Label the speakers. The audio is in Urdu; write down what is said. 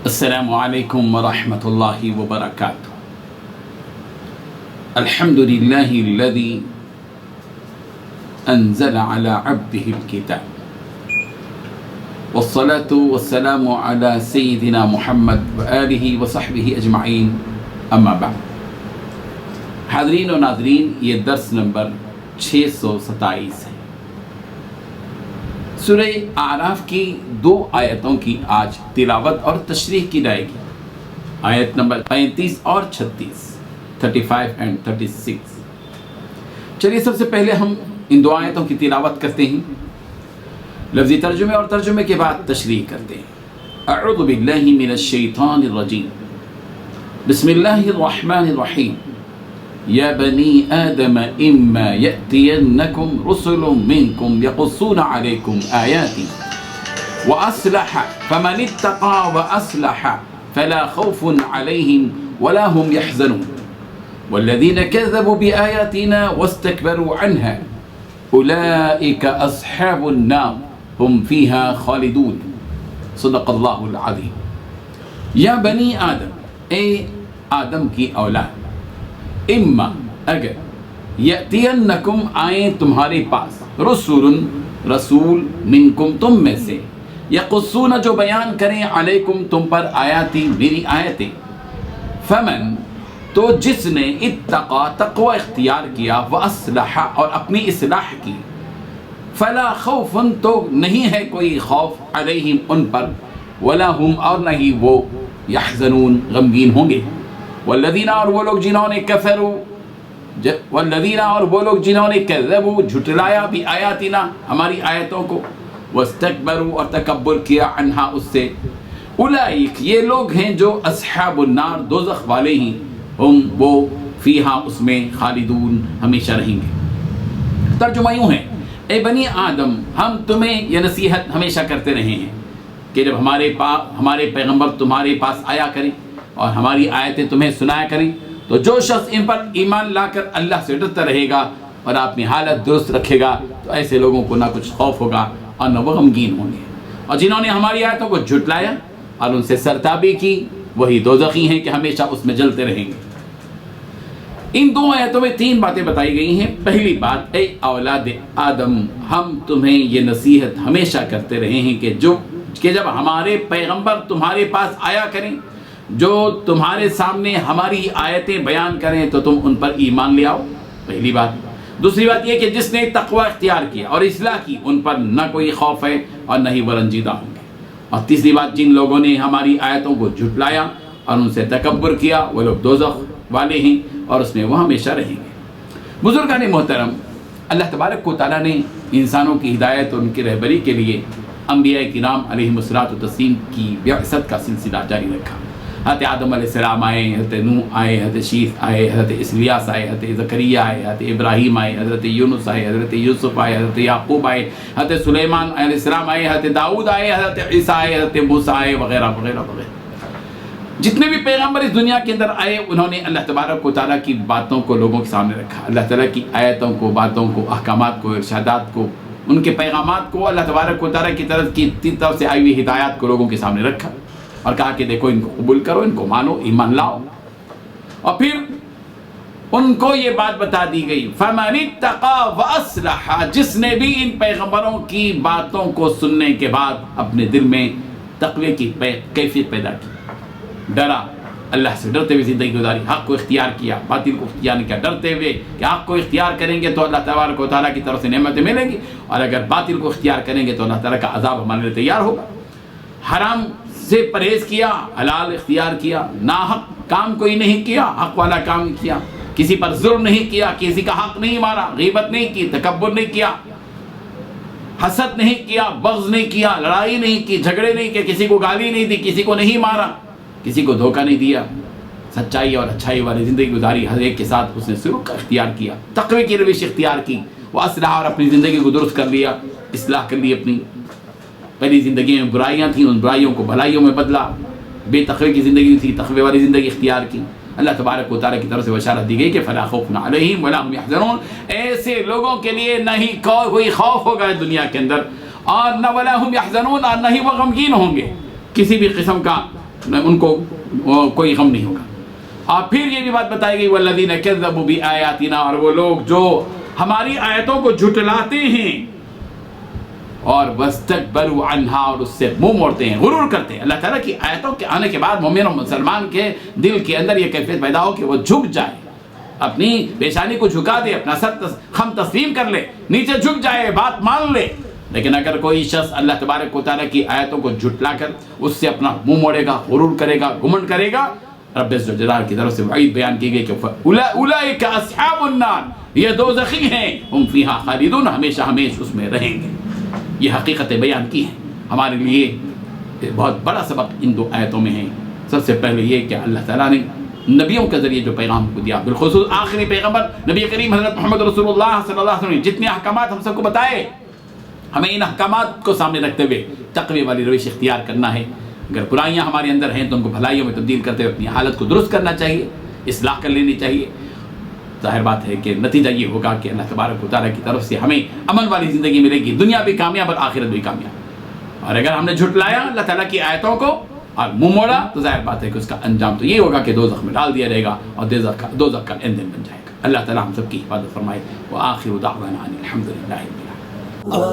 Speaker 1: السلام علیکم ورحمۃ اللہ وبرکاتہ۔ الحمد للہ الذی انزل علی عبده الکتاب والصلاة والسلام علی سیدنا محمد وآلہ وصحبہ اجمعین، اما بعد۔ حاضرین و ناظرین، یہ درس نمبر 627 ہے۔ سورہ اعراف کی 2 آیتوں کی آج تلاوت اور تشریح کی جائے گی، آیت نمبر 35 اور 36، 35 and 36۔ چلیے سب سے پہلے ہم ان 2 آیتوں کی تلاوت کرتے ہیں، لفظی ترجمے اور ترجمے کے بعد تشریح کرتے ہیں۔ اعوذ باللہ من الشیطان الرجیم، بسم اللہ الرحمن الرحیم۔ یا بنی آدم اما یأتینکم رسل منکم یقصون علیکم آیاتی واصلح فمن اتقى واصلح فلا خوف علیہم ولا هم يحزنون والذین كذبوا بآیاتنا واستكبروا عنها اولئک اصحاب النار هم فیہا خالدون۔ صدق اللہ العظیم۔ یا بنی آدم، اے آدم کی اولاد، اما اگر، یأتینکم آئیں تمہارے پاس، رسول منکم تم میں سے، یقصون جو بیان کریں علیکم تم پر آیاتی میری آیتیں، فمن تو جس نے اتقا تقوی اختیار کیا، واصلح اور اپنی اصلاح کی، فلا خوف تو نہیں ہے کوئی خوف، علیہم ان پر، ولا ہم اور نہیں وہ، یحزنون غمگین ہوں گے۔ والذین اور وہ لوگ جنہوں نے کذبوا جھٹلایا بھی آیاتنا ہماری آیتوں کو، واستکبروا اور تکبر کیا عنہا اس سے، اولئک یہ لوگ ہیں جو اصحاب النار دوزخ والے ہیں، ہم وہ فیہا اس میں خالدون ہمیشہ رہیں گے۔ ترجمہ یوں ہے، اے بنی آدم ہم تمہیں یہ نصیحت ہمیشہ کرتے رہے ہیں کہ جب ہمارے پیغمبر تمہارے پاس آیا کریں اور ہماری آیتیں تمہیں سنایا کریں تو جو شخص ان پر ایمان لا کر اللہ سے ڈرتا رہے گا اور اپنی حالت درست رکھے گا تو ایسے لوگوں کو نہ کچھ خوف ہوگا اور نہ وہ غمگین ہوں گے، اور جنہوں نے ہماری آیتوں کو جھٹلایا اور ان سے سرتابی کی وہی دوزخی ہیں کہ ہمیشہ اس میں جلتے رہیں گے۔ ان 2 آیتوں میں 3 باتیں بتائی گئی ہیں۔ پہلی بات، اے اولاد آدم ہم تمہیں یہ نصیحت ہمیشہ کرتے رہے ہیں کہ جب ہمارے پیغمبر تمہارے پاس آیا کریں، جو تمہارے سامنے ہماری آیتیں بیان کریں تو تم ان پر ایمان لے آؤ، پہلی بات۔ دوسری بات یہ کہ جس نے تقوی اختیار کیا اور اصلاح کی ان پر نہ کوئی خوف ہے اور نہ ہی وہ رنجیدہ ہوں گے۔ اور تیسری بات، جن لوگوں نے ہماری آیتوں کو جھٹلایا اور ان سے تکبر کیا وہ لوگ دوزخ والے ہیں اور اس میں وہ ہمیشہ رہیں گے۔ بزرگان محترم، اللہ تبارک و تعالیٰ نے انسانوں کی ہدایت اور ان کی رہبری کے لیے انبیاء کرام علیہم الصلاۃ والتسلیم کی بعثت کا سلسلہ جاری رکھا۔ حضرت آدم علیہ السلام آئے، حضرت نوح آئے، حضرت شیث آئے، حضرت الیاس آئے، حضرت زکریا آئے، حضرت ابراہیم آئے، حضرت یونس آئے، حضرت یوسف آئے، حضرت یعقوب آئے، حضرت سلیمان علیہ السلام آئے، حضرت داؤد آئے، حضرت عیسیٰ آئے، حضرت موسیٰ آئے، وغیرہ وغیرہ وغیرہ۔ جتنے بھی پیغمبر اس دنیا کے اندر آئے انہوں نے اللہ تبارک و تعالیٰ کی باتوں کو لوگوں کے سامنے رکھا، اللہ تعالیٰ کی آیتوں کو، باتوں کو، احکامات کو، ارشادات کو، ان کے پیغامات کو، اللہ تبارک و تعالیٰ کی طرف سے آئی ہوئی ہدایات کو لوگوں کے سامنے رکھا اور کہا کہ دیکھو ان کو قبول کرو، ان کو مانو، ایمان لاؤ۔ اور پھر ان کو یہ بات بتا دی گئی، فَمَنِ اتَّقَى وَأَصْلَحَ، جس نے بھی ان پیغمبروں کی باتوں کو سننے کے بعد اپنے دل میں تقوی کی کیفیت پیدا کی، ڈرا، اللہ سے ڈرتے ہوئے زندگی گزاری، حق کو اختیار کیا، باطل کو اختیار نہیں کیا، ڈرتے ہوئے کہ حق کو اختیار کریں گے تو اللہ تبارک و تعالیٰ کی طرف سے نعمتیں ملیں گی، اور اگر باطل کو اختیار کریں گے تو اللہ تعالیٰ کا عذاب ہمارے لیے تیار ہوگا۔ حرام سے پرہیز کیا، حلال اختیار کیا، ناحق کام کوئی نہیں کیا، حق والا کام کیا، کسی پر ظلم نہیں کیا، کسی کا حق نہیں مارا، غیبت نہیں کی، تکبر نہیں کیا، حسد نہیں کیا، بغض نہیں کیا، لڑائی نہیں کی، جھگڑے نہیں کیے، کسی کو گالی نہیں دی، کسی کو نہیں مارا، کسی کو دھوکہ نہیں دیا، سچائی اور اچھائی والی زندگی گزاری، ہر ایک کے ساتھ اس نے سلوک کا اختیار کیا، تقوی کی روش اختیار کی، وہ اصلاح اور اپنی زندگی کو درست کر لیا، اصلاح کر لی اپنی۔ پہلی زندگی میں برائیاں تھیں، ان برائیوں کو بھلائیوں میں بدلا، بے تقوی کی زندگی تھی، تقوی والی زندگی اختیار کی۔ اللہ تبارک و تعالیٰ کی طرف سے بشارت دی گئی کہ فلا خوف علیہم ولا هم یحزنون، ایسے لوگوں کے لیے نہ ہی کوئی خوف ہوگا دنیا کے اندر اور نہ ولا هم يحزنون، اور نہ ہی وہ غمگین ہوں گے، کسی بھی قسم کا ان کو کوئی غم نہیں ہوگا۔ اور پھر یہ بھی بات بتائی گئی والذین کذبوا بآیاتنا، اور وہ لوگ جو ہماری آیتوں کو جھٹلاتے ہیں اور واستکبروا عنہا، اور اس سے منہ موڑتے ہیں، غرور کرتے ہیں۔ اللہ تعالیٰ کی آیتوں کے آنے کے بعد مومن اور مسلمان کے دل کے اندر یہ کیفیت پیدا ہو کہ وہ جھک جائے، اپنی پیشانی کو جھکا دے، اپنا سر خم تسلیم کر لے، نیچے جھک جائے، بات مان لے۔ لیکن اگر کوئی شخص اللہ تبارک و تعالیٰ کی آیتوں کو جھٹلا کر اس سے اپنا منہ موڑے گا، غرور کرے گا، گھمنڈ کرے گا، رب عز و جلال کی طرف سے وعید بیان کی گئی کہ اولئک اصحاب النار، یہ دوزخی ہیں، ہم فیہا خالدون، ہمیشہ ہمیشہ اس میں رہیں گے۔ یہ حقیقت بیان کی ہے۔ ہمارے لیے بہت بڑا سبق ان دو آیتوں میں ہے۔ سب سے پہلے یہ کہ اللہ تعالیٰ نے نبیوں کے ذریعے جو پیغام کو دیا، بالخصوص آخری پیغمبر نبی کریم حضرت محمد رسول اللہ صلی اللہ علیہ وسلم نے جتنے احکامات ہم سب کو بتائے، ہمیں ان احکامات کو سامنے رکھتے ہوئے تقوی والی روش اختیار کرنا ہے۔ اگر برائیاں ہمارے اندر ہیں تو ان کو بھلائیوں میں تبدیل کرتے ہوئے اپنی حالت کو درست کرنا چاہیے، اصلاح کر لینی چاہیے۔ ظاہر بات ہے کہ نتیجہ یہ ہوگا کہ اللہ تبارک و تعالیٰ کی طرف سے ہمیں امن والی زندگی ملے گی، دنیا بھی کامیاب اور آخرت بھی کامیاب۔ اور اگر ہم نے جھٹلایا اللہ تعالیٰ کی آیتوں کو اور منہ موڑا تو ظاہر بات ہے کہ اس کا انجام تو یہ ہوگا کہ دوزخ میں ڈال دیا جائے گا اور دوزخ کا ایندھن بن جائے گا۔ اللہ تعالیٰ ہم سب کی حفاظت فرمائے۔ وآخر دعوانا ان الحمد للہ رب العالمین۔